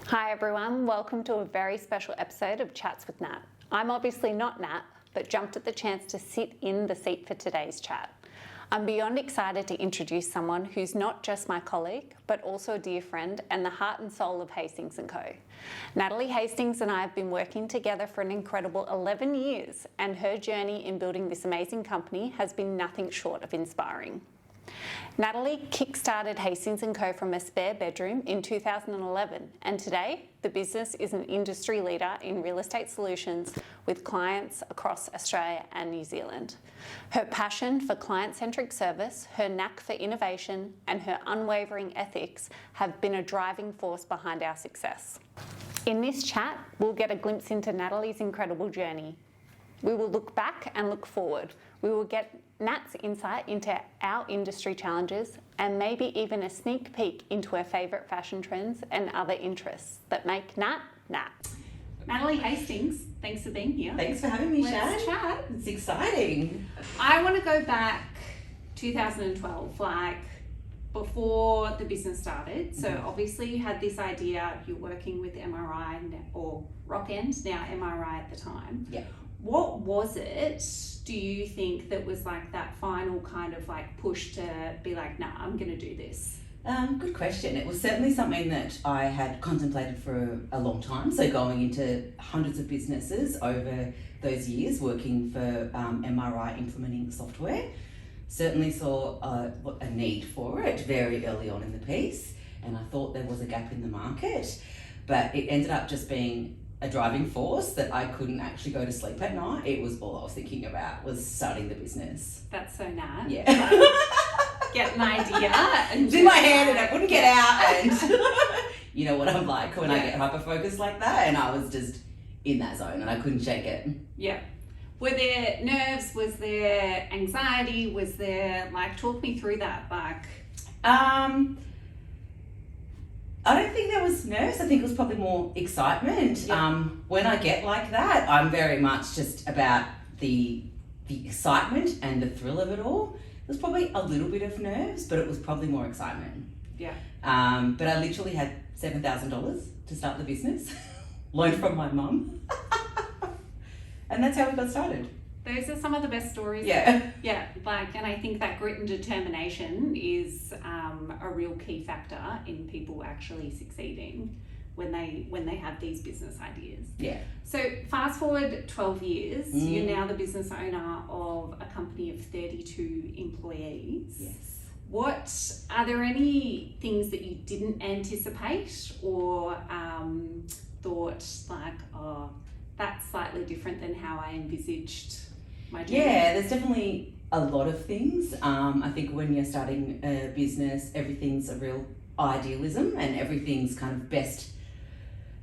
Hi everyone, welcome to a very special episode of Chats with Nat. I'm obviously not Nat, but jumped at the chance to sit in the seat for today's chat. I'm beyond excited to introduce someone who's not just my colleague, but also a dear friend and the heart and soul of Hastings+Co. Natalie Hastings and I have been working together for an incredible 11 years, and her journey in building this amazing company has been nothing short of inspiring. Natalie kick-started Hastings+Co from a spare bedroom in 2011, and today the business is an industry leader in real estate solutions with clients across Australia and New Zealand. Her passion for client-centric service, her knack for innovation, and her unwavering ethics have been a driving force behind our success. In this chat, we'll get a glimpse into Natalie's incredible journey. We will look back and look forward. We will get Nat's insight into our industry challenges and maybe even a sneak peek into her favourite fashion trends and other interests that make Nat, Nat. Natalie Hastings, thanks for being here. Thanks for having me, Shannon. Let's chat. It's exciting. I want to go back 2012, like before the business started. So obviously you had this idea, you're working with MRI or Rockend, now MRI at the time. Yeah. What was it, do you think, that was like that final kind of like push to be like, nah, I'm going to do this? Good question. It was certainly something that I had contemplated for a long time. So going into hundreds of businesses over those years, working for MRI implementing the software, certainly saw a need for it very early on in the piece. And I thought there was a gap in the market, but it ended up just being a driving force that I couldn't actually go to sleep at night. It was all I was thinking about was starting the business. That's so Nat. Yeah. Get an idea and do my hand and I couldn't get out, and you know what I'm like when I get hyper focused like that, and I was just in that zone and I couldn't shake it. Yeah. Were there nerves? Was there anxiety? Was there, like, talk me through that, like? I don't think there was nerves. I think it was probably more excitement. Yeah. When I get like that, I'm very much just about the excitement and the thrill of it all. There was probably a little bit of nerves, but it was probably more excitement. Yeah. But I literally had $7,000 to start the business, loaned from my mum. And that's how we got started. Those are some of the best stories. Yeah. Yeah, like, and I think that grit and determination is a real key factor in people actually succeeding when they have these business ideas. Yeah. So fast forward 12 years, you're now the business owner of a company of 32 employees. Yes. Are there any things that you didn't anticipate or thought like, oh, that's slightly different than how I envisaged my journey? Yeah, there's definitely a lot of things. I think when you're starting a business, everything's a real idealism and everything's kind of best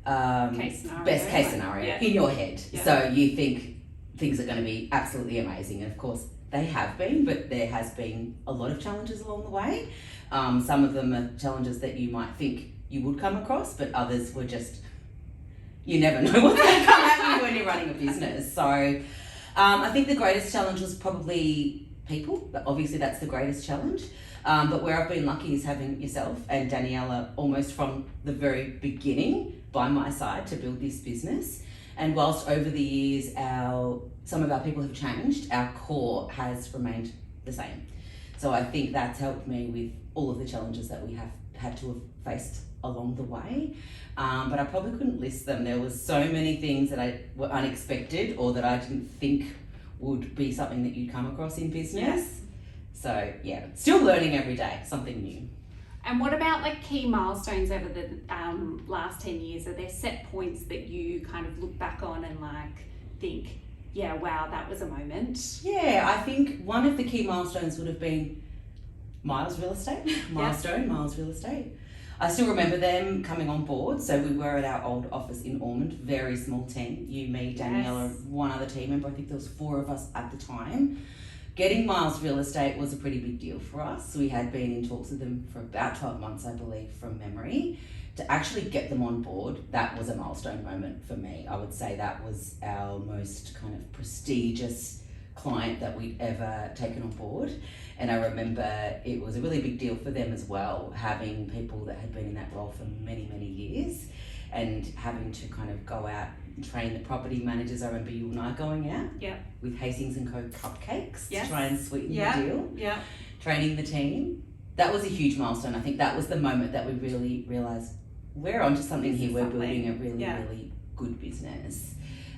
case scenario in your head. Yeah. So you think things are going to be absolutely amazing, and of course they have been, but there has been a lot of challenges along the way. Some of them are challenges that you might think you would come across, but others were just, you never know what's going to come at you when you're running a business. So I think the greatest challenge was probably people. Obviously that's the greatest challenge. But where I've been lucky is having yourself and Daniela almost from the very beginning by my side to build this business. And whilst over the years some of our people have changed, our core has remained the same. So I think that's helped me with all of the challenges that we have had to have faced along the way. But I probably couldn't list them. There was so many things that were unexpected or that I didn't think would be something that you'd come across in business. Yes. So yeah, still learning every day, something new. And what about like key milestones over the last 10 years? Are there set points that you kind of look back on and like think, yeah, wow, that was a moment? Yeah, I think one of the key milestones would have been Miles Real Estate. Miles Real Estate. I still remember them coming on board. So we were at our old office in Ormond, very small team. You, me, Daniela, one other team member. I think there was 4 of us at the time. Getting Miles Real Estate was a pretty big deal for us. We had been in talks with them for about 12 months, I believe, from memory. To actually get them on board, that was a milestone moment for me. I would say that was our most kind of prestigious client that we'd ever taken on board. And I remember it was a really big deal for them as well, having people that had been in that role for many, many years. and having to kind of go out and train the property managers. I remember you and I going out with hastings+co cupcakes to try and sweeten the deal. Training the team. That was a huge milestone. I think that was the moment that we really realised we're onto something here. We're building a really good business.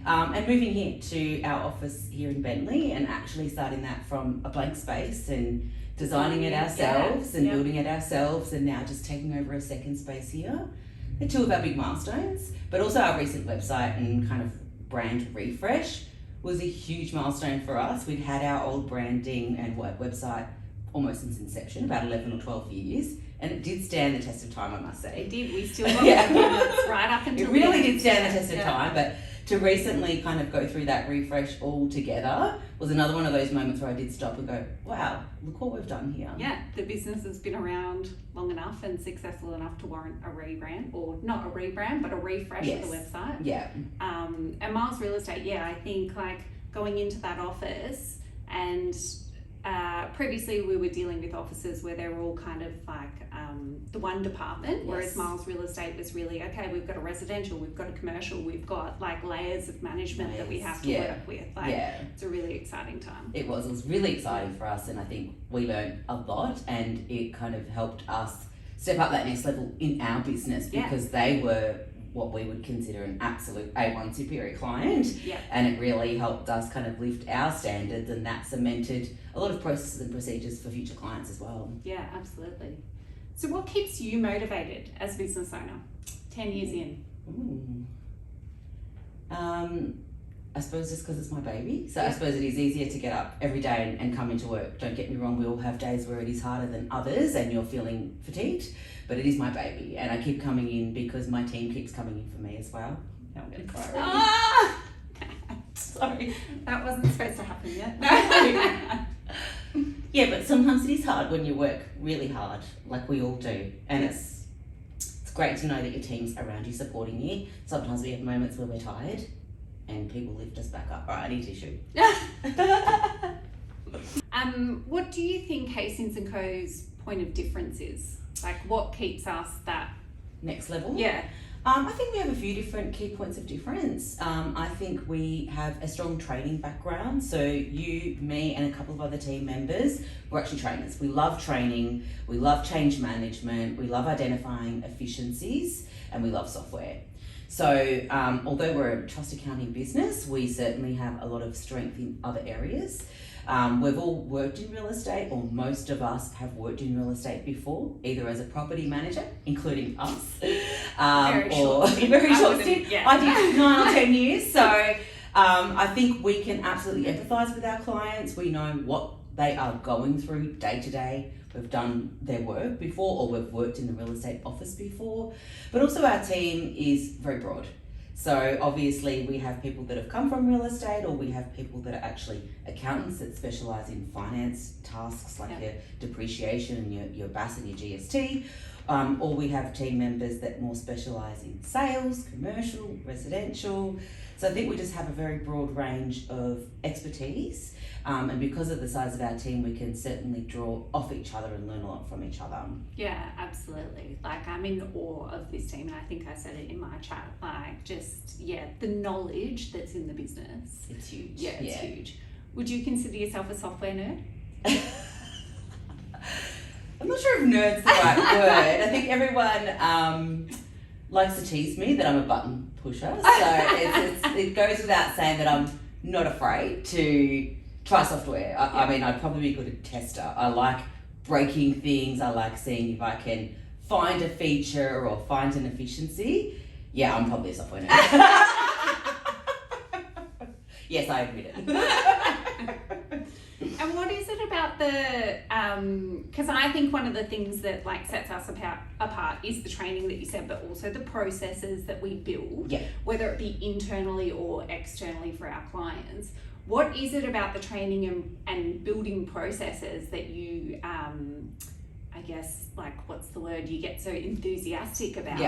And moving here to our office here in Bentley and actually starting that from a blank space and designing it ourselves and building it ourselves, and now just taking over a second space here. They're two of our big milestones, but also our recent website and kind of brand refresh was a huge milestone for us. We'd had our old branding and website almost since inception, about 11 or 12 years, and it did stand the test of time, I must say. It did. We still got it right up until it really did stand the test of time, but to recently kind of go through that refresh all together was another one of those moments where I did stop and go, wow, look what we've done here. Yeah, the business has been around long enough and successful enough to warrant a rebrand, or not a rebrand, but a refresh of the website. Yeah. And Miles Real Estate, I think like going into that office and previously we were dealing with offices where they were all kind of like the one department, whereas Miles Real Estate was really, okay, we've got a residential, we've got a commercial, we've got like layers of management that we have to work with. It's a really exciting time. It was really exciting for us, and I think we learned a lot, and it kind of helped us step up that next level in our business because they were what we would consider an absolute A1 superior client, and it really helped us kind of lift our standards, and that cemented a lot of processes and procedures for future clients as well. Yeah, absolutely. So what keeps you motivated as a business owner 10 years in? I suppose just because it's my baby. So I suppose it is easier to get up every day and come into work. Don't get me wrong, we all have days where it is harder than others and you're feeling fatigued, but it is my baby, and I keep coming in because my team keeps coming in for me as well. Now I'm going to cry. Sorry, that wasn't supposed to happen yet. Yeah, but sometimes it is hard when you work really hard, like we all do, and it's great to know that your team's around you supporting you. Sometimes we have moments where we're tired and people lift us back up. All right, I need tissue. What do you think Hastings+co's point of difference is? Like, what keeps us that next level? Yeah. I think we have a few different key points of difference. I think we have a strong training background. So you, me, and a couple of other team members, we're actually trainers. We love training, we love change management, we love identifying efficiencies, and we love software. So although we're a trust accounting business, we certainly have a lot of strength in other areas. We've all worked in real estate, or most of us have worked in real estate before, either as a property manager, including us, very short stint. I did 9 or 10 years. So I think we can absolutely empathise with our clients. We know what they are going through day to day. We've done their work before, or we've worked in the real estate office before. But also our team is very broad. So obviously we have people that have come from real estate, or we have people that are actually accountants that specialise in finance tasks like your depreciation and your BAS and your GST, or we have team members that more specialise in sales, commercial, residential. So I think we just have a very broad range of expertise, and because of the size of our team, we can certainly draw off each other and learn a lot from each other. Yeah, absolutely. Like, I'm in awe of this team, and I think I said it in my chat, like, just, the knowledge that's in the business. It's huge. Yeah, it's huge. Would you consider yourself a software nerd? I'm not sure if nerd's the right word. I think everyone likes to tease me that I'm a button pusher, so it goes without saying that I'm not afraid to try software. I mean, I'd probably be a good tester. I like breaking things. I like seeing if I can find a feature or find an efficiency. Yeah, I'm probably a software nerd. Yes, I admit it. And what is it about the, because I think one of the things that like sets us apart is the training that you said, but also the processes that we build, whether it be internally or externally for our clients. What is it about the training and building processes that you, I guess, like, what's the word, you get so enthusiastic about?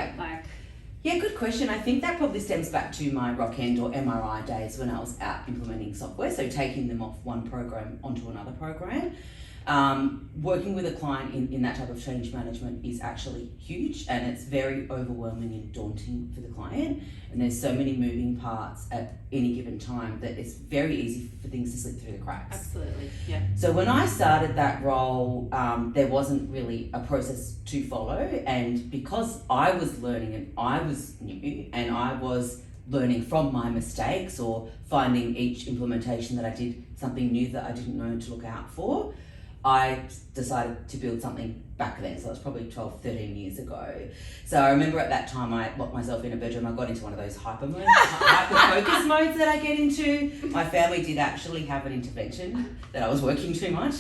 Yeah, good question. I think that probably stems back to my Rock End or MRI days when I was out implementing software, so taking them off one program onto another program. Working with a client in that type of change management is actually huge, and it's very overwhelming and daunting for the client. And there's so many moving parts at any given time that it's very easy for things to slip through the cracks. Absolutely, yeah. So when I started that role, there wasn't really a process to follow, and because I was learning and I was new and I was learning from my mistakes or finding each implementation that I did something new that I didn't know to look out for, I decided to build something back then. So it was probably 12, 13 years ago. So I remember at that time I locked myself in a bedroom. I got into one of those hyper focus modes that I get into. My family did actually have an intervention that I was working too much.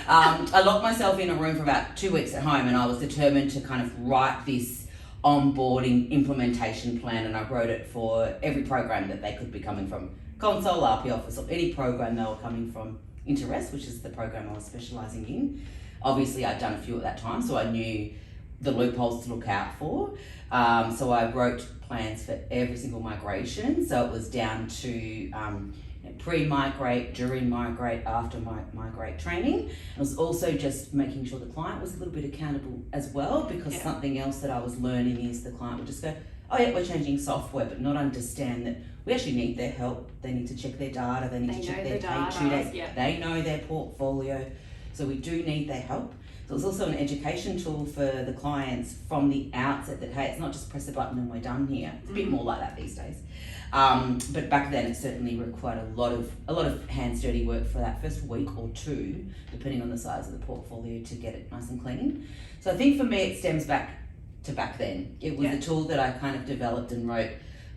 I locked myself in a room for about 2 weeks at home, and I was determined to kind of write this onboarding implementation plan, and I wrote it for every program that they could be coming from, Console, RP Office, or any program they were coming from. Interest, which is the program I was specialising in. Obviously, I'd done a few at that time, so I knew the loopholes to look out for. So I wrote plans for every single migration. So it was down to pre-migrate, during migrate, after migrate training. It was also just making sure the client was a little bit accountable as well, because something else that I was learning is the client would just go, oh yeah, we're changing software, but not understand that we actually need their help. They need to check their data, they need to check their page due dates, they know their portfolio, so we do need their help. So it's also an education tool for the clients from the outset that, hey, it's not just press a button and we're done here. It's a bit more like that these days. But back then it certainly required a lot of hands dirty work for that first week or two, depending on the size of the portfolio, to get it nice and clean. So I think for me it stems back to back then. It was a tool that I kind of developed and wrote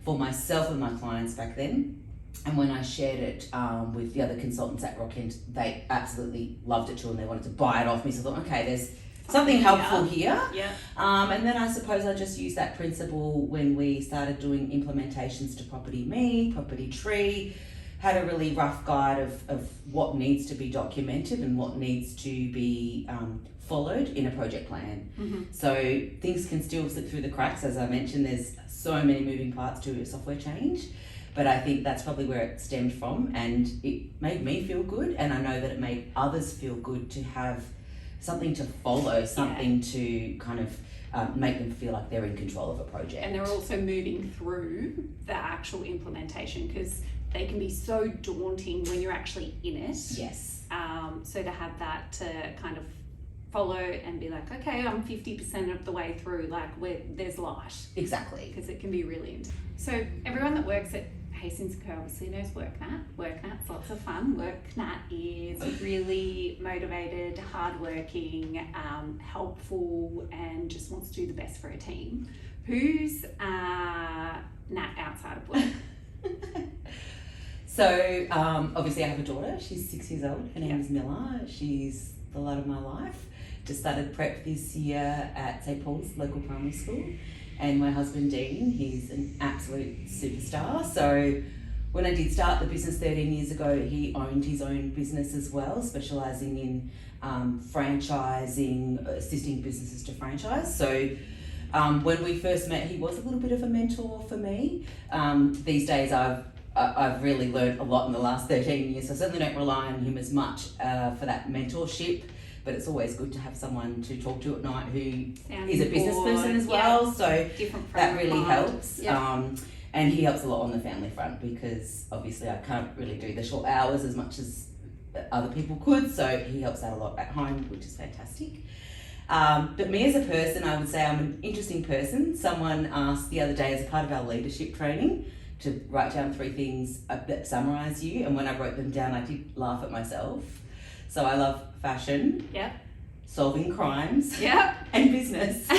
for myself and my clients back then. And when I shared it with the other consultants at Rockend, they absolutely loved it too, and they wanted to buy it off me. So I thought, okay, there's something helpful here. Yeah. And then I suppose I just used that principle when we started doing implementations to Property Me, Property Tree, had a really rough guide of what needs to be documented and what needs to be followed in a project plan. Mm-hmm. So things can still slip through the cracks. As I mentioned, there's so many moving parts to a software change, but I think that's probably where it stemmed from, and it made me feel good, and I know that it made others feel good to have something to follow, something to kind of make them feel like they're in control of a project. And they're also moving through the actual implementation, because they can be so daunting when you're actually in it. Yes. So to have that to kind of follow and be like, okay, I'm 50% of the way through, like there's light. Exactly. Because it can be really intense. So everyone that works at hastings+co obviously knows WorkNat. WorkNat's lots of fun. WorkNat is really motivated, hardworking, helpful, and just wants to do the best for a team. Who's Nat outside of work? So obviously I have a daughter. She's 6 years old. Her name is Milla. She's the light of my life. Just started prep this year at St. Paul's local primary school. And my husband Dean, he's an absolute superstar. So when I did start the business 13 years ago, he owned his own business as well, specialising in franchising, assisting businesses to franchise. So when we first met, he was a little bit of a mentor for me. These days I've really learned a lot in the last 13 years. So I certainly don't rely on him as much for that mentorship, but it's always good to have someone to talk to at night who is a business person as well. So that really helps. And he helps a lot on the family front, because obviously I can't really do the short hours as much as other people could. So he helps out a lot at home, which is fantastic. But me as a person, I would say I'm an interesting person. Someone asked the other day as a part of our leadership training to write down 3 things that summarise you. And when I wrote them down, I did laugh at myself. So I love fashion, solving crimes, and business. So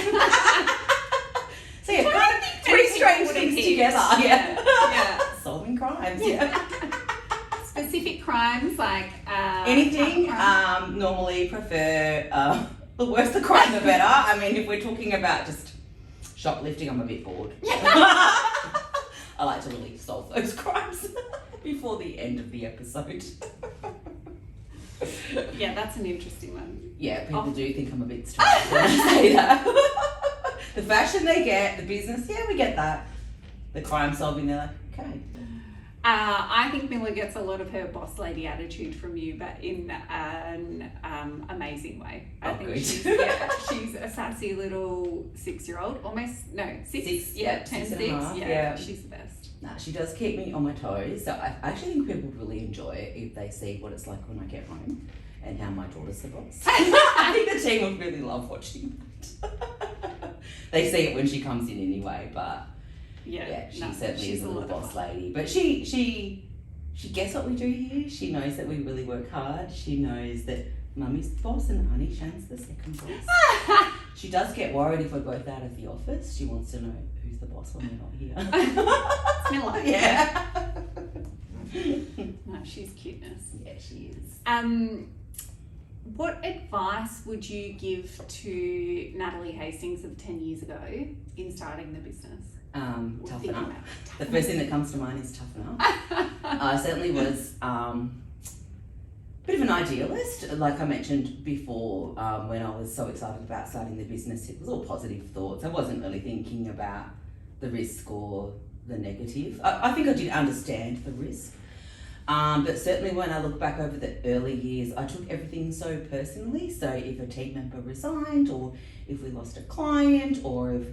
kind of 3 strange things together. Solving crimes, Specific crimes, like anything. Normally prefer the worse the crime, the better. I mean, if we're talking about just shoplifting, I'm a bit bored. I like to really solve those crimes before the end of the episode. Yeah, that's an interesting one. Yeah, people do think I'm a bit strange when I say that. The fashion they get, the business, we get that. The crime solving, they're like, okay. I think Miller gets a lot of her boss lady attitude from you, but in an amazing way. I think she's a sassy little 6-year-old, almost, no, six, yeah, 10, 6, yeah, she's the best. Nah, she does keep me on my toes. So I actually think people would really enjoy it if they see what it's like when I get home and how my daughter's the boss. I think the team would really love watching that. They see it when she comes in anyway, but she certainly is a little boss lady. But she gets what we do here. She knows that we really work hard. She knows that Mummy's the boss and Honey Shan's the second boss. She does get worried if we're both out of the office. She wants to know who's the boss when we're not here. Miller. Yeah. No, she's cuteness. Yeah, she is. What advice would you give to Natalie Hastings of 10 years ago in starting the business? Toughen up. The first thing that comes to mind is toughen up. I certainly was a bit of an idealist. Like I mentioned before, when I was so excited about starting the business, it was all positive thoughts. I wasn't really thinking about the risk or the negative. I think I did understand the risk. But certainly when I look back over the early years, I took everything so personally. So if a team member resigned, or if we lost a client, or if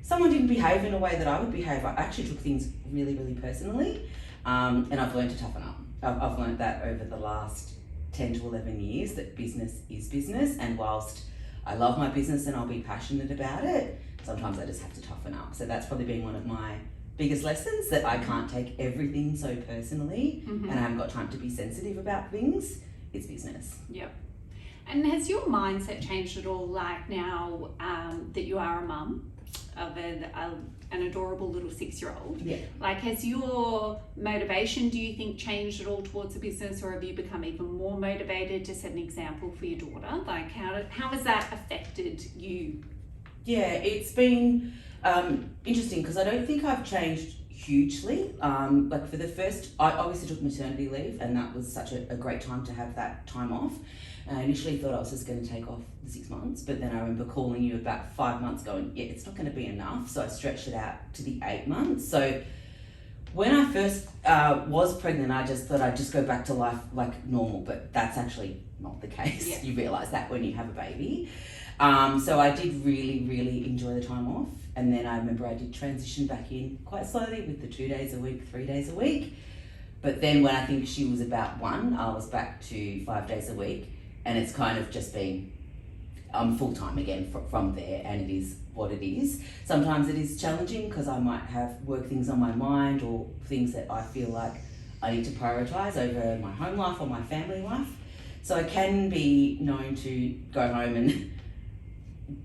someone didn't behave in a way that I would behave, I actually took things really, really personally. And I've learned to toughen up. I've learned that over the last 10 to 11 years, that business is business. And whilst I love my business and I'll be passionate about it, sometimes I just have to toughen up. So that's probably been one of my biggest lessons, that I can't take everything so personally, and I haven't got time to be sensitive about things. It's business. Yep. And has your mindset changed at all, like now that you are a mum of an adorable little 6-year-old? Yeah. Like, has your motivation, do you think, changed at all towards the business, or have you become even more motivated to set an example for your daughter? Like, how has that affected you? Yeah, it's been interesting, because I don't think I've changed hugely. Like for the first, I obviously took maternity leave, and that was such a great time to have that time off. I initially thought I was just going to take off the 6 months, but then I remember calling you about 5 months going, yeah, it's not going to be enough. So I stretched it out to the 8 months. So when I first was pregnant, I just thought I'd just go back to life like normal, but that's actually not the case. Yeah. You realise that when you have a baby. So I did really, really enjoy the time off. And then I remember I did transition back in quite slowly with the 2 days a week, 3 days a week. But then when I think she was about 1, I was back to 5 days a week. And it's kind of just been full-time again from there, and it is what it is. Sometimes it is challenging because I might have work things on my mind, or things that I feel like I need to prioritise over my home life or my family life. So I can be known to go home and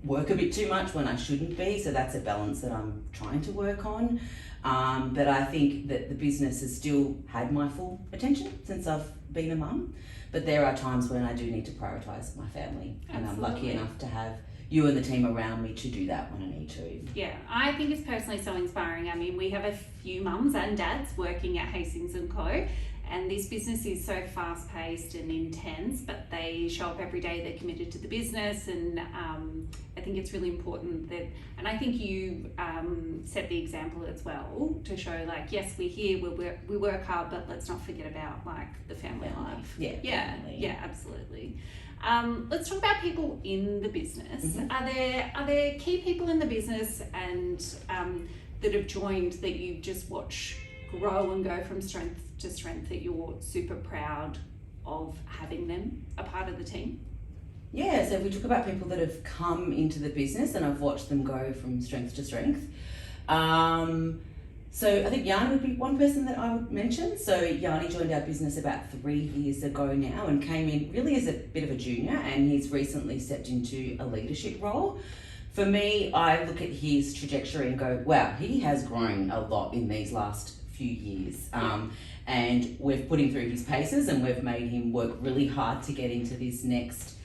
work a bit too much when I shouldn't be. So that's a balance that I'm trying to work on. But I think that the business has still had my full attention since I've been a mum. But there are times when I do need to prioritise my family. Absolutely. And I'm lucky enough to have you and the team around me to do that when I need to. Yeah, I think it's personally so inspiring. I mean, we have a few mums and dads working at hastings+co, and this business is so fast-paced and intense, but they show up every day, they're committed to the business, and I think it's really important that, and I think you set the example as well, to show like, yes, we're here, we work hard, but let's not forget about like the family life. Yeah, absolutely. Let's talk about people in the business. Mm-hmm. Are there key people in the business and that have joined that you just watch grow and go from strength to strength, that you're super proud of having them a part of the team? Yeah, so if we talk about people that have come into the business and I've watched them go from strength to strength. So I think Yanni would be one person that I would mention. So Yanni joined our business about 3 years ago now, and came in really as a bit of a junior, and he's recently stepped into a leadership role. For me, I look at his trajectory and go, wow, he has grown a lot in these last few years. And we've put him through his paces, and we've made him work really hard to get into this next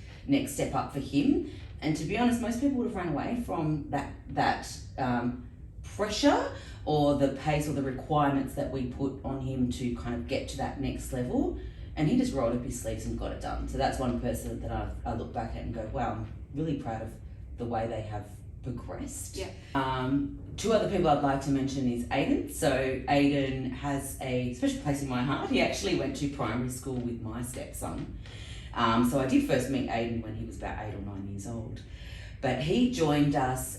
step up for him. And to be honest, most people would have run away from that pressure or the pace or the requirements that we put on him to kind of get to that next level. And he just rolled up his sleeves and got it done. So that's one person that I look back at and go, wow, I'm really proud of the way they have progressed. Yeah. Two other people I'd like to mention is Aiden. So Aiden has a special place in my heart. He actually went to primary school with my stepson. So I did first meet Aiden when he was about 8 or 9 years old. But he joined us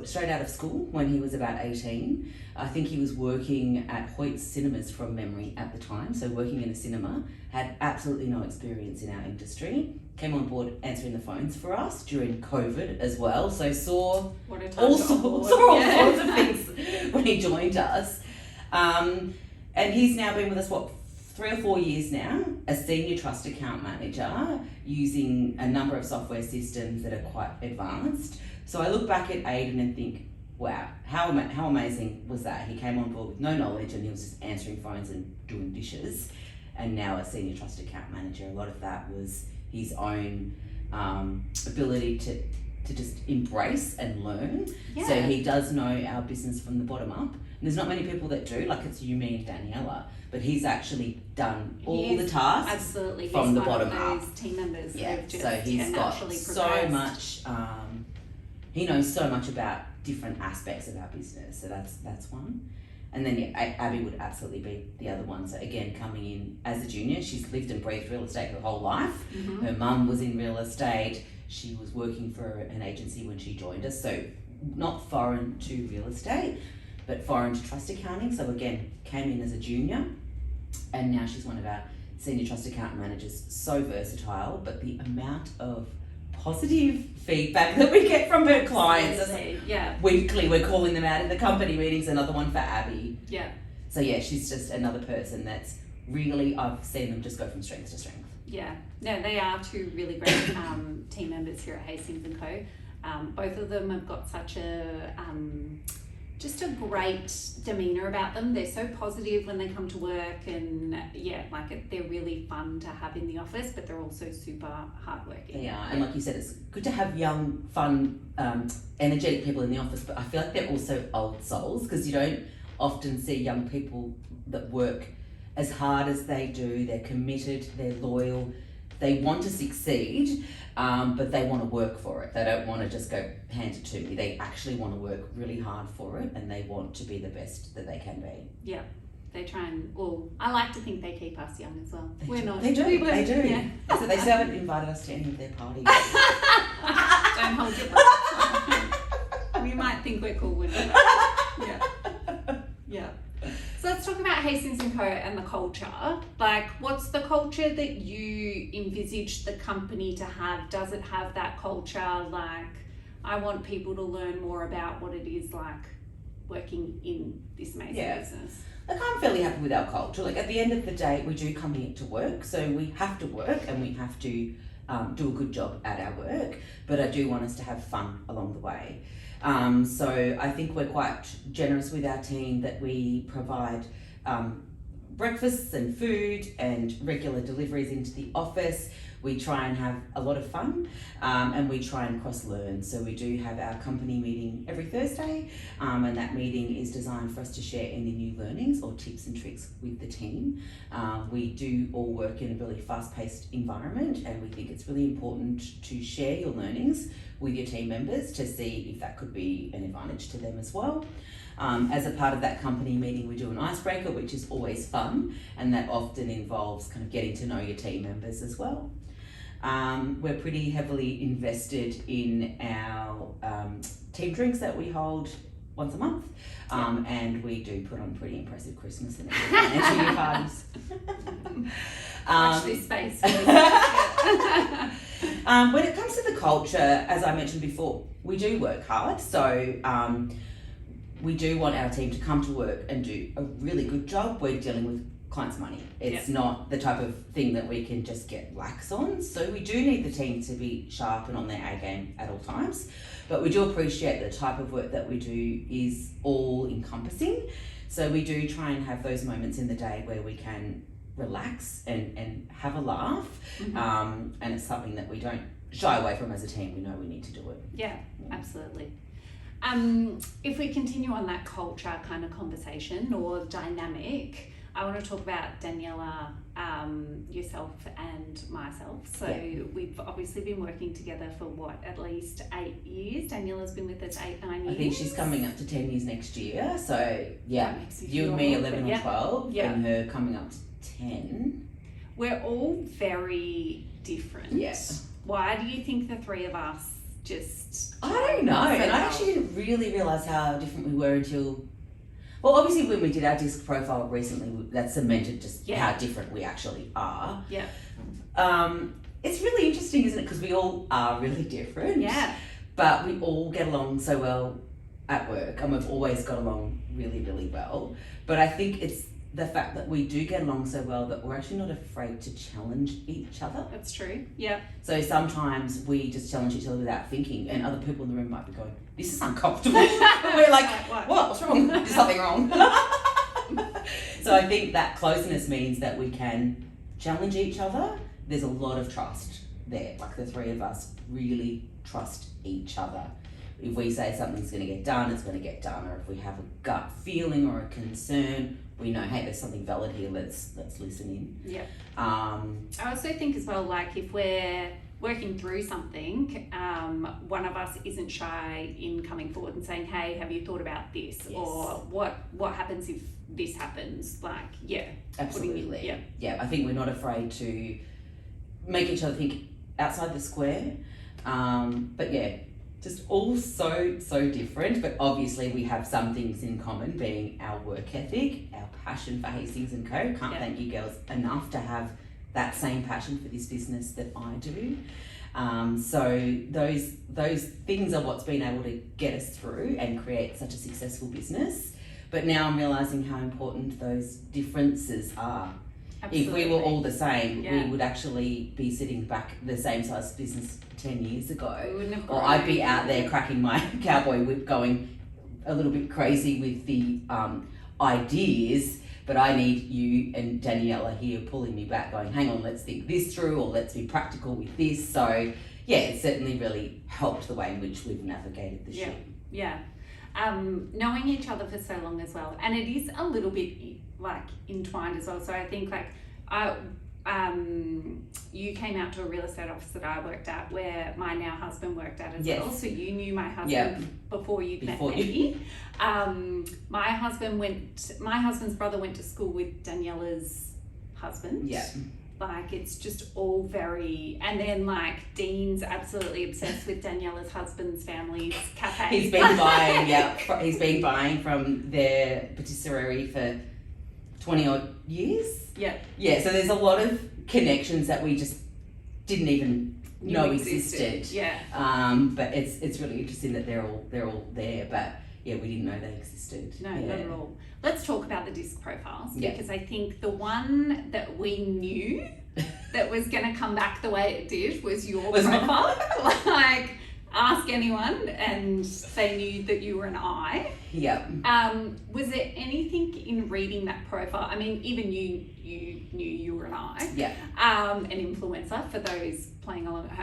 straight out of school when he was about 18. I think he was working at Hoyt's Cinemas from memory at the time, so working in a cinema, had absolutely no experience in our industry. Came on board answering the phones for us during COVID as well, so saw all sorts of things when he joined us. And he's now been with us, 3 or 4 years now, a senior trust account manager using a number of software systems that are quite advanced. So I look back at Aiden and think, wow, how amazing was that? He came on board with no knowledge and he was just answering phones and doing dishes, and now a senior trust account manager. A lot of that was his own ability to just embrace and learn. Yeah. So he does know our business from the bottom up. And there's not many people that do, like it's you, me and Daniela, but he's actually done all the tasks absolutely from the one bottom of those up. team members. Yeah, just, so he's got so much, he knows so much about different aspects of our business. So that's one. And then Abby would absolutely be the other one. So again, coming in as a junior, she's lived and breathed real estate her whole life. Mm-hmm. Her mum was in real estate. She was working for an agency when she joined us. So not foreign to real estate, but foreign to trust accounting. So again, came in as a junior, and now she's one of our senior trust account managers. So versatile, but the amount of positive feedback that we get from her clients. Yeah. Weekly, we're calling them out in the company meetings. Another one for Abby. Yeah. So yeah, she's just another person that's really, I've seen them just go from strength to strength. Yeah. No, they are two really great team members here at Hastings+Co. Both of them have got such a just a great demeanour about them. They're so positive when they come to work, and they're really fun to have in the office, but they're also super hardworking. They are, and like you said, it's good to have young, fun, energetic people in the office, but I feel like they're also old souls, because you don't often see young people that work as hard as they do. They're committed, they're loyal, they want to succeed, but they want to work for it. They don't want to just go, hand it to me. They actually want to work really hard for it, and they want to be the best that they can be. Yeah, they try and, I like to think they keep us young as well. We're not. They do, they do. Yeah. So they still haven't invited us to any of their parties. Don't hold your breath. We might think we're cool with it. Yeah. So let's talk about Hastings+Co and the culture. Like, what's the culture that you envisage the company to have? Does it have that culture? Like, I want people to learn more about what it is like working in this amazing business. Like, I'm fairly happy with our culture. Like, at the end of the day, we do come here to work, so we have to work and we have to do a good job at our work, but I do want us to have fun along the way. So I think we're quite generous with our team that we provide breakfasts and food and regular deliveries into the office. We try and have a lot of fun, and we try and cross-learn. So we do have our company meeting every Thursday, and that meeting is designed for us to share any new learnings or tips and tricks with the team. We do all work in a really fast-paced environment, and we think it's really important to share your learnings with your team members to see if that could be an advantage to them as well. As a part of that company meeting, we do an icebreaker, which is always fun, and that often involves kind of getting to know your team members as well. We're pretty heavily invested in our team drinks that we hold once a month, and we do put on pretty impressive Christmas and financial year parties. Watch this space. When it comes to the culture, as I mentioned before, we do work hard, so we do want our team to come to work and do a really good job. We're dealing with clients' money. It's not the type of thing that we can just get lax on. So we do need the team to be sharp and on their A game at all times. But we do appreciate the type of work that we do is all encompassing. So we do try and have those moments in the day where we can relax and have a laugh. Mm-hmm. And it's something that we don't shy away from as a team. We know we need to do it. Yeah, absolutely. If we continue on that culture kind of conversation or dynamic, I want to talk about Daniela, yourself and myself. So we've obviously been working together for at least 8 years. Daniela's been with us 9 years. I think she's coming up to 10 years next year. So you and me 11 or 12 and her coming up to 10. We're all very different. Yes. Why do you think the three of us just... I don't know. And I actually didn't really realise how different we were until... Well, obviously when we did our disc profile recently, that cemented just how different we actually are. Yeah. It's really interesting, isn't it? Because we all are really different. Yeah. But we all get along so well at work, and we've always got along really, really well. But I think it's the fact that we do get along so well that we're actually not afraid to challenge each other. That's true. Yeah. So sometimes we just challenge each other without thinking, and other people in the room might be going, "This is uncomfortable." And we're like, What's wrong? There's something wrong. So I think that closeness means that we can challenge each other. There's a lot of trust there. Like the three of us really trust each other. If we say something's going to get done, it's going to get done. Or if we have a gut feeling or a concern, we know, hey, there's something valid here. Let's listen in. Yeah. I also think as well, like if we're working through something, one of us isn't shy in coming forward and saying, hey, have you thought about this? Yes. Or what happens if this happens? Like, absolutely. I think we're not afraid to make each other think outside the square. But just all so different, but obviously we have some things in common, being our work ethic, our passion for Hastings & Co. Can't thank you girls enough to have that same passion for this business that I do. So those things are what's been able to get us through and create such a successful business. But now I'm realising how important those differences are. Absolutely. If we were all the same, we would actually be sitting back the same size business 10 years ago. Or I'd be out there cracking my cowboy whip going a little bit crazy with the ideas, but I need you and Daniela here pulling me back going, hang on, let's think this through, or let's be practical with this. So it certainly really helped the way in which we've navigated the ship. Yeah. Knowing each other for so long as well, and it is a little bit like entwined as well. So I think like you came out to a real estate office that I worked at, where my now husband worked at as well. So you knew my husband before you met me. My husband's brother went to school with Daniela's husband. Yeah. Like it's just all very, and then like Dean's absolutely obsessed with Daniela's husband's family's cafe. He's been buying from their patisserie for 20 odd years. Yeah, so there's a lot of connections that we just didn't even know existed. Yeah. But it's really interesting that they're all there, but we didn't know they existed. No, not at all. Let's talk about the disc profiles, because I think the one that we knew that was going to come back the way it did was your profile. Like, ask anyone and they knew that you were an I. Yeah. Was there anything in reading that profile? I mean, even you knew you were an I. Yeah. An influencer for those playing along at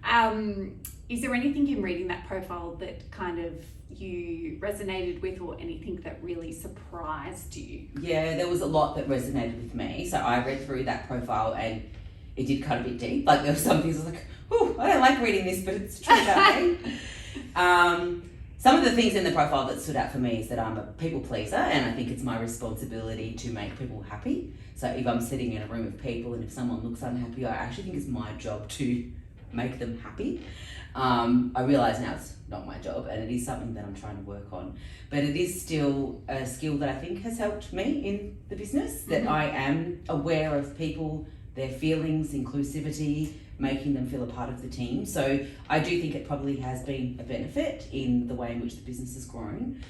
home. Is there anything in reading that profile that kind of you resonated with, or anything that really surprised you? Yeah, there was a lot that resonated with me. So I read through that profile and it did cut a bit deep. Like there were some things I was like, oh, I don't like reading this, but it's true about me. Some of the things in the profile that stood out for me is that I'm a people pleaser, and I think it's my responsibility to make people happy. So if I'm sitting in a room of people and if someone looks unhappy, I actually think it's my job to make them happy. I realise now it's not my job, and it is something that I'm trying to work on, but it is still a skill that I think has helped me in the business, that I am aware of people, their feelings, inclusivity, making them feel a part of the team. So I do think it probably has been a benefit in the way in which the business has grown.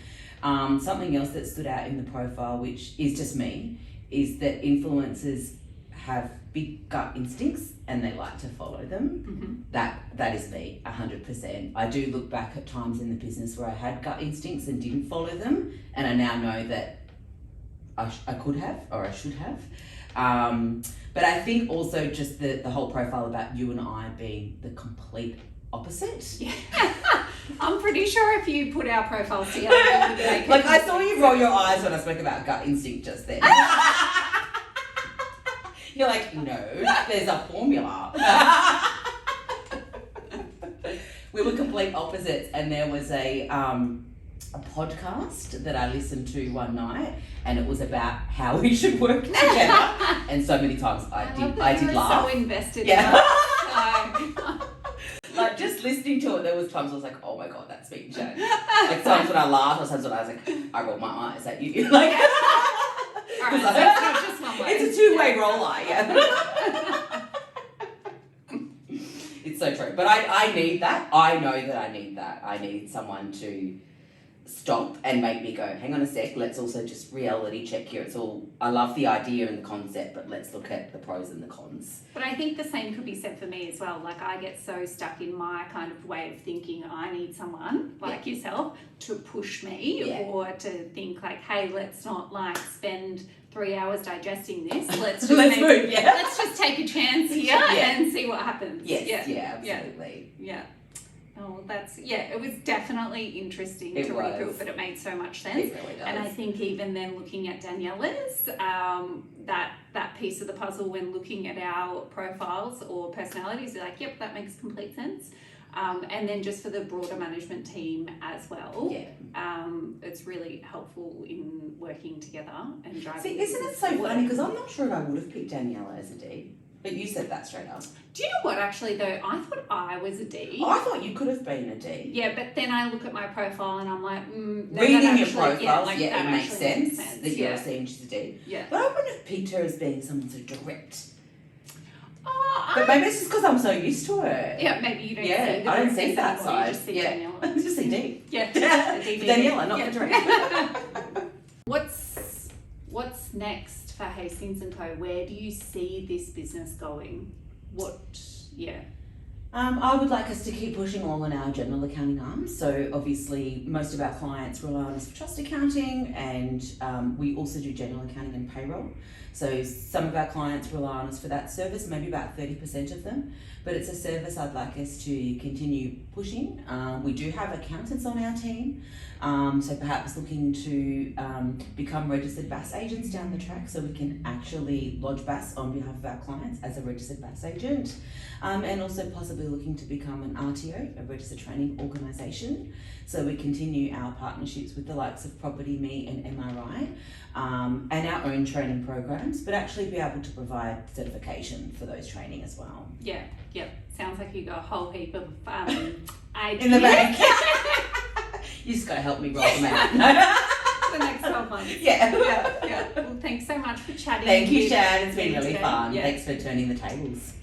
Something else that stood out in the profile, which is just me, is that influencers have big gut instincts and they like to follow them. That is me, 100%. I do look back at times in the business where I had gut instincts and didn't follow them, and I now know that I could have, or I should have. But I think also just the whole profile about you and I being the complete opposite. Yeah. I'm pretty sure if you put our profiles together, you would make like I saw you roll your eyes when I spoke about gut instinct just then. You're like, no, there's a formula. We were complete opposites, and there was a podcast that I listened to one night, and it was about how we should work together. And so many times I did laugh. So invested. Yeah. In that. Like just listening to it, there was times I was like, oh my god, that's me, Shannon. Like times when I laughed, or times when I was like, I rolled my eyes at you. Like, all right, so it's not just one way. It's a two-way roller, yeah. It's so true. But I need that. I know that I need that. I need someone to stop and make me go, hang on a sec, let's also just reality check here. It's all, I love the idea and the concept, but let's look at the pros and the cons. But I think the same could be said for me as well. Like I get so stuck in my kind of way of thinking. I need someone like yourself to push me or to think like, hey, let's not like spend 3 hours digesting this. Let's just let's just take a chance here and see what happens. Yes, absolutely. Yeah. Oh, that's, it was definitely interesting to read through it, but it made so much sense. It really does. And I think even then looking at Daniela's, that piece of the puzzle when looking at our profiles or personalities, you're like, yep, that makes complete sense. And then just for the broader management team as well, it's really helpful in working together and driving. See, isn't it so funny? Because I'm not sure if I would have picked Daniela as a D. But you said that straight up. Do you know what, actually, though? I thought I was a D. Oh, I thought you could have been a D. Yeah, but then I look at my profile and I'm like, reading your profiles, it makes sense that you're saying she's a D. Yeah. But I wouldn't have picked her as being someone so direct. Oh, but maybe it's just because I'm so used to it. Yeah, maybe you don't see I don't see that side. You just see Daniela. I just see D. Yeah. Daniela, not the direct. What's next for Hastings & Co? Where do you see this business going? I would like us to keep pushing all in our general accounting arms. So obviously most of our clients rely on us for trust accounting, and we also do general accounting and payroll. So some of our clients rely on us for that service, maybe about 30% of them, but it's a service I'd like us to continue pushing. We do have accountants on our team, so perhaps looking to become registered BAS agents down the track, so we can actually lodge BAS on behalf of our clients as a registered BAS agent, and also possibly looking to become an RTO, a registered training organisation, so we continue our partnerships with the likes of Property Me and MRI, and our own training programs, but actually be able to provide certification for those training as well. Yeah. Sounds like you got a whole heap of ideas. In the bank. You just got to help me roll them out. The next 12 months. Yeah. Well, thanks so much for chatting. Thank you, Shannon. It's been really fun. Thanks for turning the tables.